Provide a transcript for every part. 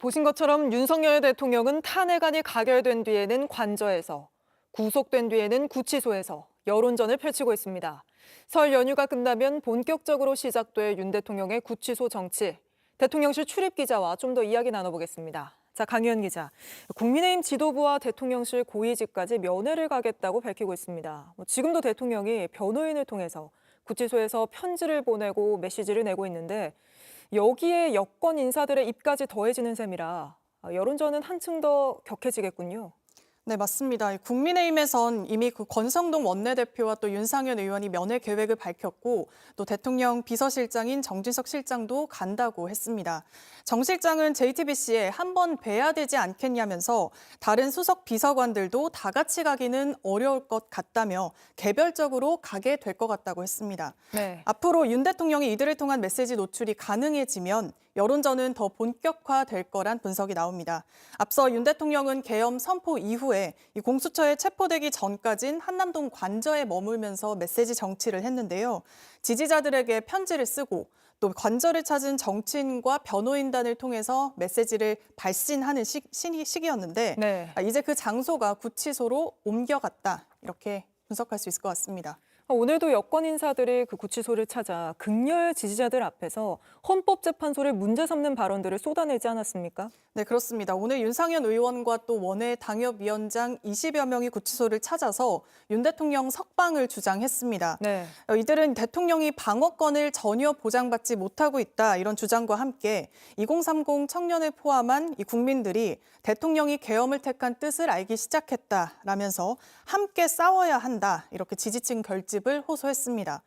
보신 것처럼 윤석열 대통령은 탄핵안이 가결된 뒤에는 관저에서, 구속된 뒤에는 구치소에서 여론전을 펼치고 있습니다. 설 연휴가 끝나면 본격적으로 시작될 윤 대통령의 구치소 정치. 대통령실 출입 기자와 좀 더 이야기 나눠보겠습니다. 자, 강유현 기자. 국민의힘 지도부와 대통령실 고위직까지 면회를 가겠다고 밝히고 있습니다. 지금도 대통령이 변호인을 통해서 구치소에서 편지를 보내고 메시지를 내고 있는데 여기에 여권 인사들의 입까지 더해지는 셈이라 여론전은 한층 더 격해지겠군요. 네, 맞습니다. 국민의힘에선 이미 권성동 원내대표와 또 윤상현 의원이 면회 계획을 밝혔고 또 대통령 비서실장인 정진석 실장도 간다고 했습니다. 정 실장은 JTBC에 한 번 뵈야 되지 않겠냐면서 다른 수석 비서관들도 다 같이 가기는 어려울 것 같다며 개별적으로 가게 될 것 같다고 했습니다. 네. 앞으로 윤 대통령이 이들을 통한 메시지 노출이 가능해지면 여론전은 더 본격화될 거란 분석이 나옵니다. 앞서 윤 대통령은 계엄 선포 이후에 이 공수처에 체포되기 전까진 한남동 관저에 머물면서 메시지 정치를 했는데요. 지지자들에게 편지를 쓰고 또 관저를 찾은 정치인과 변호인단을 통해서 메시지를 발신하는 시기였는데 네. 이제 그 장소가 구치소로 옮겨갔다. 이렇게 분석할 수 있을 것 같습니다. 오늘도 여권 인사들이 그 구치소를 찾아 극렬 지지자들 앞에서 헌법재판소를 문제 삼는 발언들을 쏟아내지 않았습니까? 네, 그렇습니다. 오늘 윤상현 의원과 또 원외 당협위원장 20여 명이 구치소를 찾아서 윤 대통령 석방을 주장했습니다. 네. 이들은 대통령이 방어권을 전혀 보장받지 못하고 있다 이런 주장과 함께 2030 청년을 포함한 이 국민들이 대통령이 계엄을 택한 뜻을 알기 시작했다라면서 함께 싸워야 한다 이렇게 지지층 결집을 호소했습니다.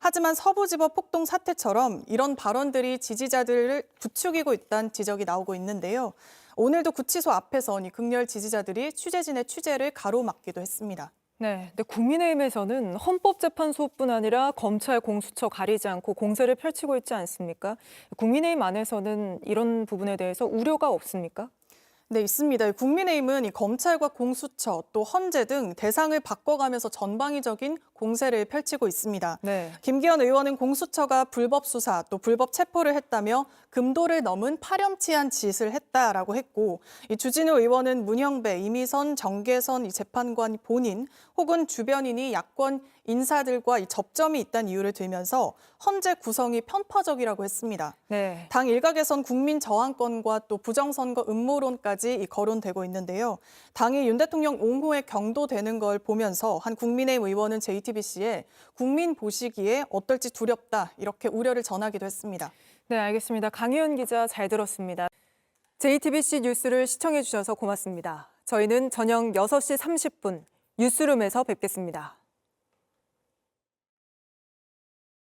하지만 서부지법 폭동 사태처럼 이런 발언들이 지지자들을 부추기고 있다는 지적이 나오고 있는데요. 오늘도 구치소 앞에선 이 극렬 지지자들이 취재진의 취재를 가로막기도 했습니다. 네. 근데 국민의힘에서는 헌법재판소뿐 아니라 검찰 공수처 가리지 않고 공세를 펼치고 있지 않습니까? 국민의힘 안에서는 이런 부분에 대해서 우려가 없습니까? 네, 있습니다. 국민의힘은 이 검찰과 공수처 또 헌재 등 대상을 바꿔가면서 전방위적인 공세를 펼치고 있습니다. 네. 김기현 의원은 공수처가 불법 수사 또 불법 체포를 했다며 금도를 넘은 파렴치한 짓을 했다라고 했고 이 주진우 의원은 문형배, 이미선, 정계선 이 재판관 본인 혹은 주변인이 야권 인사들과 이 접점이 있다는 이유를 들면서 헌재 구성이 편파적이라고 했습니다. 네. 당 일각에선 국민 저항권과 또 부정선거 음모론까지 거론되고 있는데요. 당이 윤 대통령 옹호에 경도되는 걸 보면서 한 국민의힘 의원은 JTBC에 국민 보시기에 어떨지 두렵다 이렇게 우려를 전하기도 했습니다. 네, 알겠습니다. 강희연 기자 잘 들었습니다. JTBC 뉴스를 시청해 주셔서 고맙습니다. 저희는 저녁 6시 30분 뉴스룸에서 뵙겠습니다.